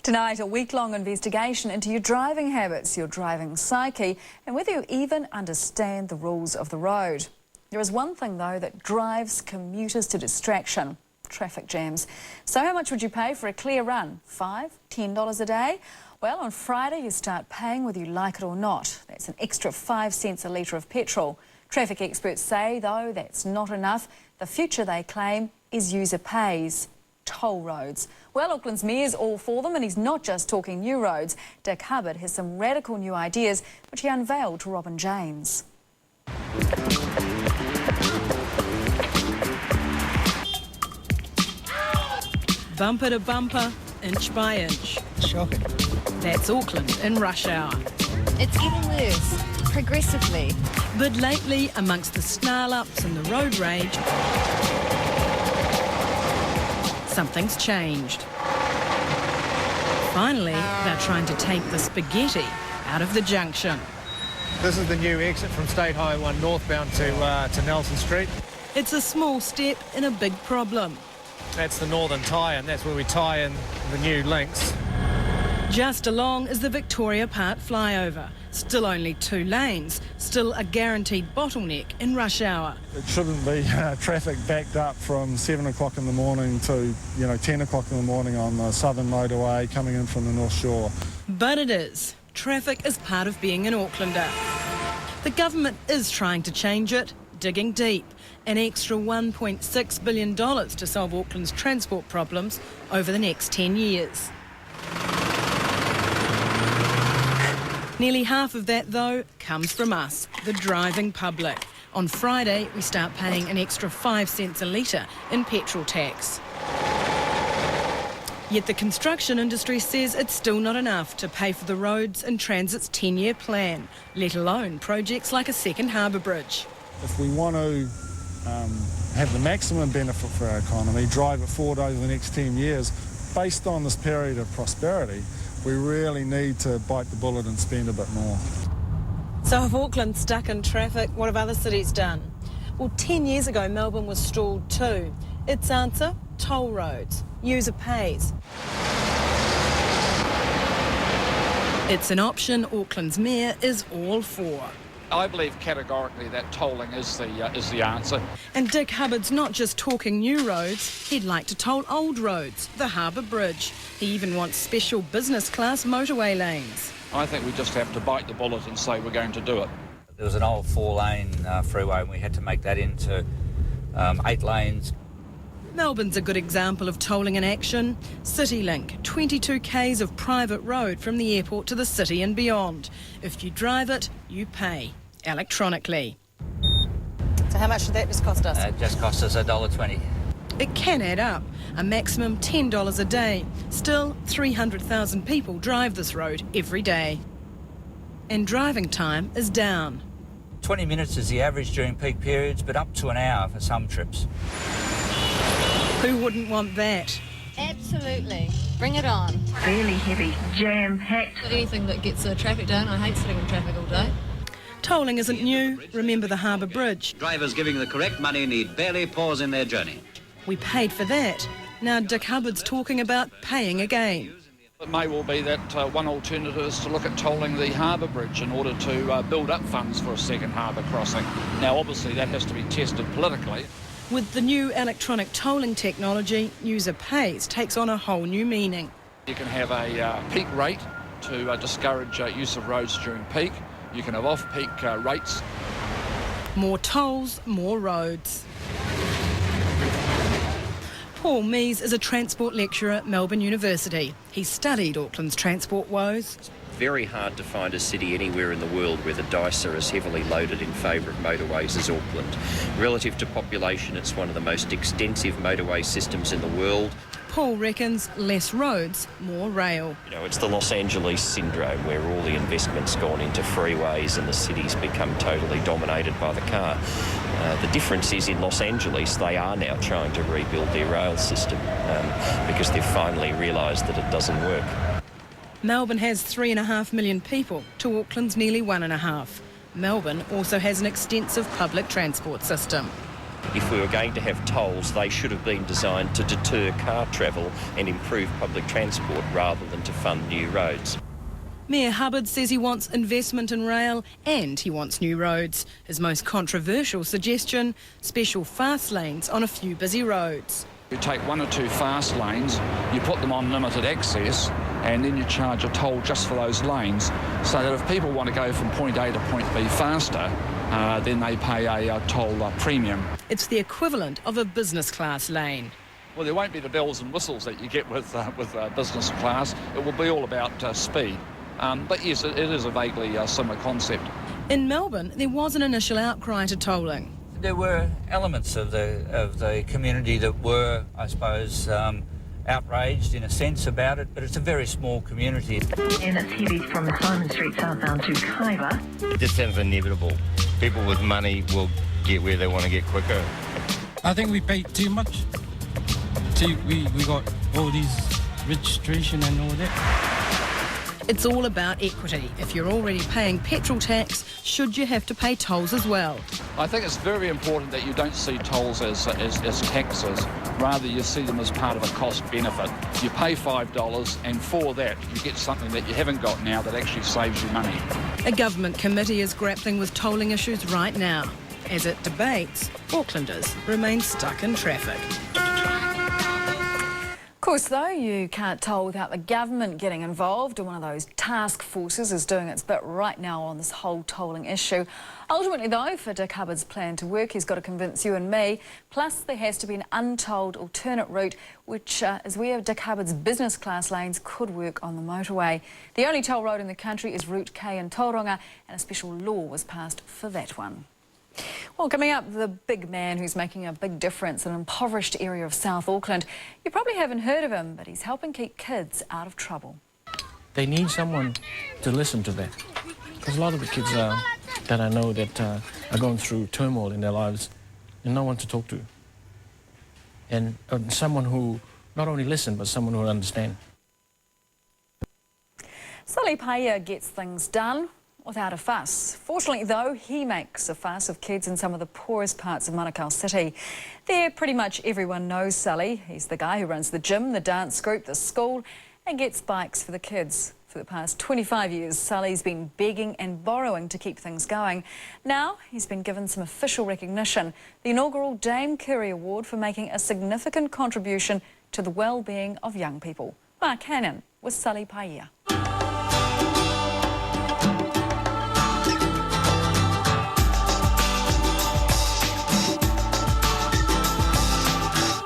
Tonight, a week-long investigation into your driving habits, your driving psyche, and whether you even understand the rules of the road. There is one thing, though, that drives commuters to distraction: traffic jams. So how much would you pay for a clear run? $5, $10 a day? Well, on Friday, you start paying whether you like it or not. That's an extra 5 cents a litre of petrol. Traffic experts say, though, that's not enough. The future, they claim, is user pays. Toll roads. Well, Auckland's mayor's all for them, and he's not just talking new roads. Dick Hubbard has some radical new ideas which he unveiled to Robin James. Bumper to bumper, inch by inch. Shocking. That's Auckland in rush hour. It's getting worse, progressively. But lately, amongst the snarl-ups and the road rage, something's changed. Finally, they're trying to take the spaghetti out of the junction. This is the new exit from State Highway 1 northbound to Nelson Street. It's a small step in a big problem. That's the northern tie-in. That's where we tie in the new links. Just along is the Victoria Park flyover. Still only 2 lanes, still a guaranteed bottleneck in rush hour. It shouldn't be traffic backed up from 7 o'clock in the morning to 10 o'clock in the morning on the southern motorway coming in from the North Shore. But it is. Traffic is part of being an Aucklander. The government is trying to change it, digging deep. An extra $1.6 billion to solve Auckland's transport problems over the next 10 years. Nearly half of that, though, comes from us, the driving public. On Friday, we start paying an extra 5 cents a litre in petrol tax. Yet the construction industry says it's still not enough to pay for the roads and Transit's 10-year plan, let alone projects like a second harbour bridge. If we want to have the maximum benefit for our economy, drive it forward over the next 10 years, based on this period of prosperity, we really need to bite the bullet and spend a bit more. So if Auckland's stuck in traffic, what have other cities done? Well, 10 years ago, Melbourne was stalled too. Its answer? Toll roads. User pays. It's an option Auckland's mayor is all for. I believe categorically that tolling is the answer. And Dick Hubbard's not just talking new roads, he'd like to toll old roads, the Harbour Bridge. He even wants special business class motorway lanes. I think we just have to bite the bullet and say we're going to do it. There was an old 4-lane freeway and we had to make that into 8 lanes. Melbourne's a good example of tolling in action. CityLink, 22 k's of private road from the airport to the city and beyond. If you drive it, you pay electronically. So how much did that just cost us? It just cost us $1.20. It can add up, a maximum $10 a day. Still, 300,000 people drive this road every day. And driving time is down. 20 minutes is the average during peak periods, but up to an hour for some trips. Who wouldn't want that? Absolutely. Bring it on. Fairly heavy, jam-packed. Anything that gets the traffic down. I hate sitting in traffic all day. Tolling isn't new. Remember the Harbour Bridge. Drivers giving the correct money need barely pause in their journey. We paid for that. Now Dick Hubbard's talking about paying again. It may well be that one alternative is to look at tolling the Harbour Bridge in order to build up funds for a second harbour crossing. Now, obviously, that has to be tested politically. With the new electronic tolling technology, user pays takes on a whole new meaning. You can have a peak rate to discourage use of roads during peak. You can have off-peak rates. More tolls, more roads. Paul Mees is a transport lecturer at Melbourne University. He studied Auckland's transport woes. Very hard to find a city anywhere in the world where the dice are as heavily loaded in favour of motorways as Auckland. Relative to population, it's one of the most extensive motorway systems in the world. Paul reckons less roads, more rail. It's the Los Angeles syndrome where all the investment's gone into freeways and the city's become totally dominated by the car. The difference is in Los Angeles, they are now trying to rebuild their rail system because they've finally realised that it doesn't work. Melbourne has 3.5 million people to Auckland's nearly 1.5. Melbourne also has an extensive public transport system. If we were going to have tolls, they should have been designed to deter car travel and improve public transport rather than to fund new roads. Mayor Hubbard says he wants investment in rail and he wants new roads. His most controversial suggestion, special fast lanes on a few busy roads. You take 1 or 2 fast lanes, you put them on limited access, and then you charge a toll just for those lanes, so that if people want to go from point A to point B faster, then they pay a toll premium. It's the equivalent of a business class lane. Well, there won't be the bells and whistles that you get with business class. It will be all about speed. But yes, it is a vaguely similar concept. In Melbourne, there was an initial outcry to tolling. There were elements of the community that were, I suppose, outraged in a sense about it, but it's a very small community. And it's heavy from the Simon Street southbound to Kaiwa. This sounds inevitable. People with money will get where they want to get quicker. I think we paid too much. We got all these registration and all that. It's all about equity. If you're already paying petrol tax, should you have to pay tolls as well? I think it's very important that you don't see tolls as taxes. Rather, you see them as part of a cost benefit. You pay $5 and for that you get something that you haven't got now that actually saves you money. A government committee is grappling with tolling issues right now. As it debates, Aucklanders remain stuck in traffic. Of course, though, you can't toll without the government getting involved, and one of those task forces is doing its bit right now on this whole tolling issue. Ultimately, though, for Dick Hubbard's plan to work, he's got to convince you and me. Plus, there has to be an untolled alternate route, which is where Dick Hubbard's business class lanes could work on the motorway. The only toll road in the country is Route K in Tauranga, and a special law was passed for that one. Well, coming up, the big man who's making a big difference in an impoverished area of South Auckland. You probably haven't heard of him, but he's helping keep kids out of trouble. They need someone to listen to that. Because a lot of the kids that I know that are going through turmoil in their lives, and no one to talk to. And someone who not only listen, but someone who will understand. Sally Paia gets things done without a fuss. Fortunately, though, he makes a fuss of kids in some of the poorest parts of Manukau City. There, pretty much everyone knows Sully. He's the guy who runs the gym, the dance group, the school, and gets bikes for the kids. For the past 25 years, Sully's been begging and borrowing to keep things going. Now, he's been given some official recognition, the inaugural Dame Curry Award for making a significant contribution to the well-being of young people. Mark Hannon with Sully Paia.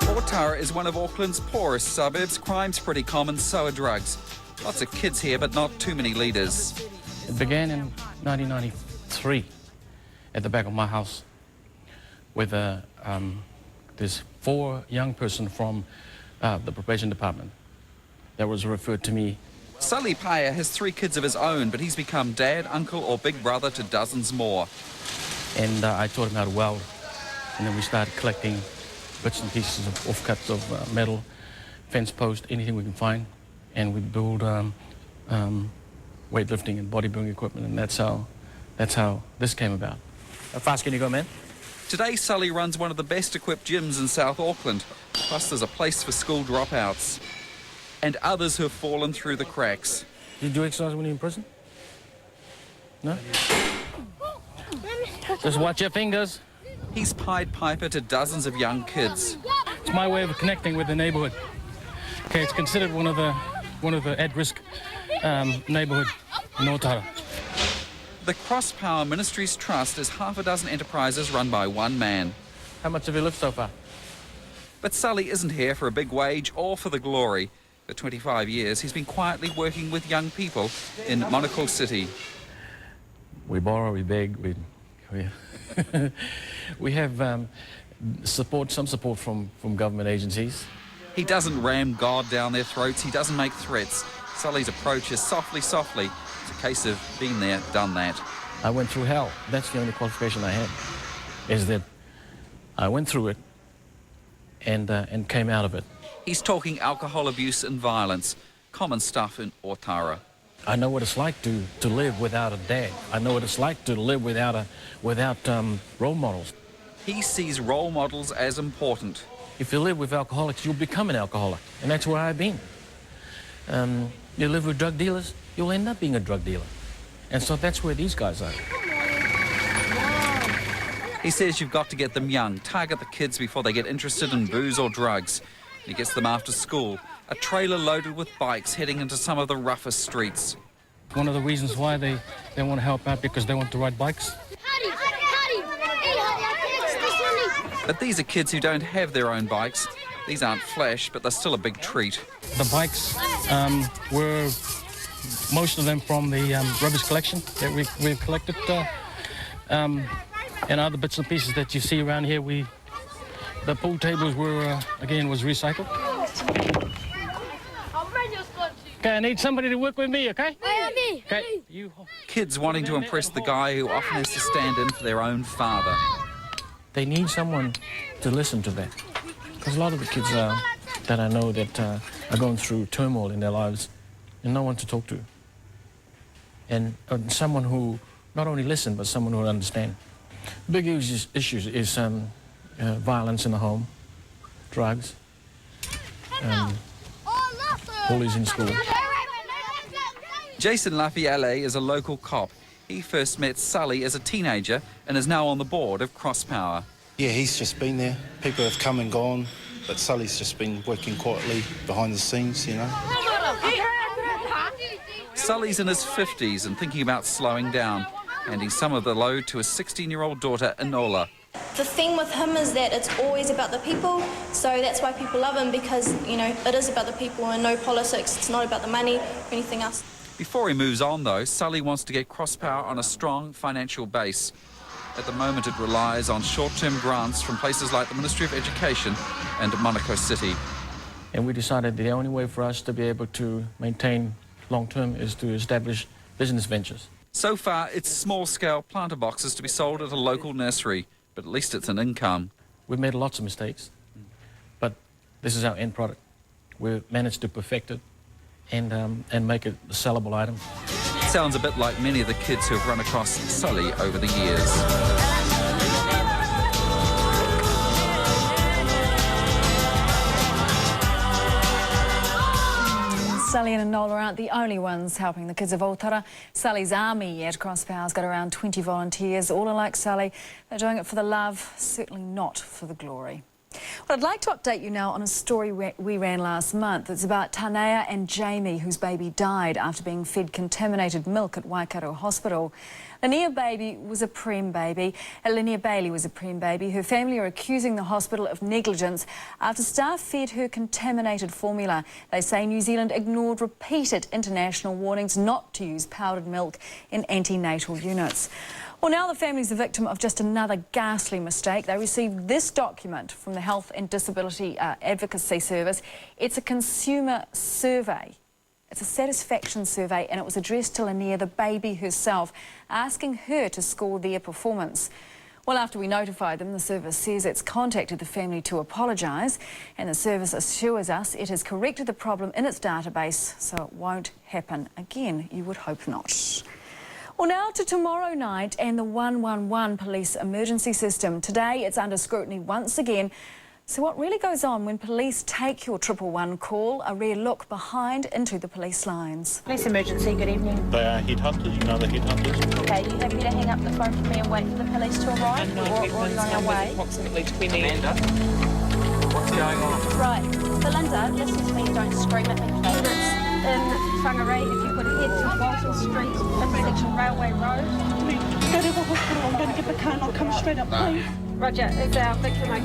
Otara is one of Auckland's poorest suburbs. Crime's pretty common, so are drugs. Lots of kids here, but not too many leaders. It began in 1993 at the back of my house with this 4 young person from the probation department that was referred to me. Sully Paia has 3 kids of his own, but he's become dad, uncle or big brother to dozens more. And I taught him how to weld, and then we started collecting bits and pieces of offcuts of metal, fence post, anything we can find, and we build weightlifting and bodybuilding equipment, and that's how this came about. How fast can you go, man? Today, Sully runs one of the best equipped gyms in South Auckland. Plus, there's a place for school dropouts and others who have fallen through the cracks. Did you do exercise when you were in prison? No? Just watch your fingers. He's Pied Piper to dozens of young kids. It's my way of connecting with the neighbourhood. Okay, it's considered one of the at-risk neighbourhood in Otara. The Cross Power Ministries Trust is half a dozen enterprises run by one man. How much have you lived so far? But Sully isn't here for a big wage or for the glory. For 25 years, he's been quietly working with young people in Manukau City. We borrow, we beg, we have some support from government agencies. He doesn't ram God down their throats. He doesn't make threats. Sully's approach is softly, softly. It's a case of been there, done that. I went through hell. That's the only qualification I had, is that I went through it and came out of it. He's talking alcohol abuse and violence, common stuff in Otara. I know what it's like to live without a dad. I know what it's like to live without role models. He sees role models as important. If you live with alcoholics, you'll become an alcoholic, and that's where I've been. You live with drug dealers, you'll end up being a drug dealer. And so that's where these guys are. He says you've got to get them young, target the kids before they get interested in booze or drugs. He gets them after school, a trailer loaded with bikes heading into some of the roughest streets. One of the reasons why they want to help out because they want to ride bikes. But these are kids who don't have their own bikes. These aren't flash, but they're still a big treat. The bikes were most of them from the rubbish collection that we've collected. And other bits and pieces that you see around here, the pool tables were, again, was recycled. Okay, I need somebody to work with me, okay? Okay. Kids wanting to impress the guy who often has to stand in for their own father. They need someone to listen to that. Because a lot of the kids that I know that are going through turmoil in their lives and no one to talk to. And someone who not only listen, but someone who will understand. Big issues is violence in the home, drugs, bullies in school. Jason Lafiale is a local cop. He first met Sully as a teenager and is now on the board of Crosspower. Yeah, he's just been there. People have come and gone, but Sully's just been working quietly behind the scenes, you know. Sully's in his 50s and thinking about slowing down, handing some of the load to his 16-year-old daughter, Enola. The thing with him is that it's always about the people, so that's why people love him, because, you know, it is about the people and no politics. It's not about the money or anything else. Before he moves on, though, Sully wants to get Crosspower on a strong financial base. At the moment, it relies on short-term grants from places like the Ministry of Education and Monaco City. And we decided the only way for us to be able to maintain long-term is to establish business ventures. So far, it's small-scale planter boxes to be sold at a local nursery, but at least it's an income. We've made lots of mistakes, but this is our end product. We've managed to perfect it and make it a sellable item. Sounds a bit like many of the kids who have run across Sully over the years. Sully and Enola aren't the only ones helping the kids of Otara. Sully's army at Crosspower's got around 20 volunteers, all are like Sully. They're doing it for the love, certainly not for the glory. Well, I'd like to update you now on a story we ran last month. It's about Tanea and Jamie, whose baby died after being fed contaminated milk at Waikato Hospital. Linnea Bailey was a preem baby. Her family are accusing the hospital of negligence after staff fed her contaminated formula. They say New Zealand ignored repeated international warnings not to use powdered milk in antenatal units. Well, now the family's the victim of just another ghastly mistake. They received this document from the Health and Disability Advocacy Service. It's a consumer survey. It's a satisfaction survey, and it was addressed to Linnea, the baby herself, asking her to score their performance. Well, after we notified them, the service says it's contacted the family to apologise, and the service assures us it has corrected the problem in its database, so it won't happen again. You would hope not. Well, now to tomorrow night and the 111 police emergency system. Today it's under scrutiny once again. So what really goes on when police take your 111 call? A rare look behind into the police lines. Police emergency, good evening. They are headhunters, you know the headhunters. Okay, you happy to hang up the phone for me and wait for the police to arrive? We're already on our way. Approximately 20. Amanda, what's going on? Right, Belinda, listen to me, don't scream at me, please. It's in Whangarei, if you could head to Walton Street, intersection Railway Road. Go to the hospital, I'm going to get the car and I'll come straight up, please. Roger, is our victim okay?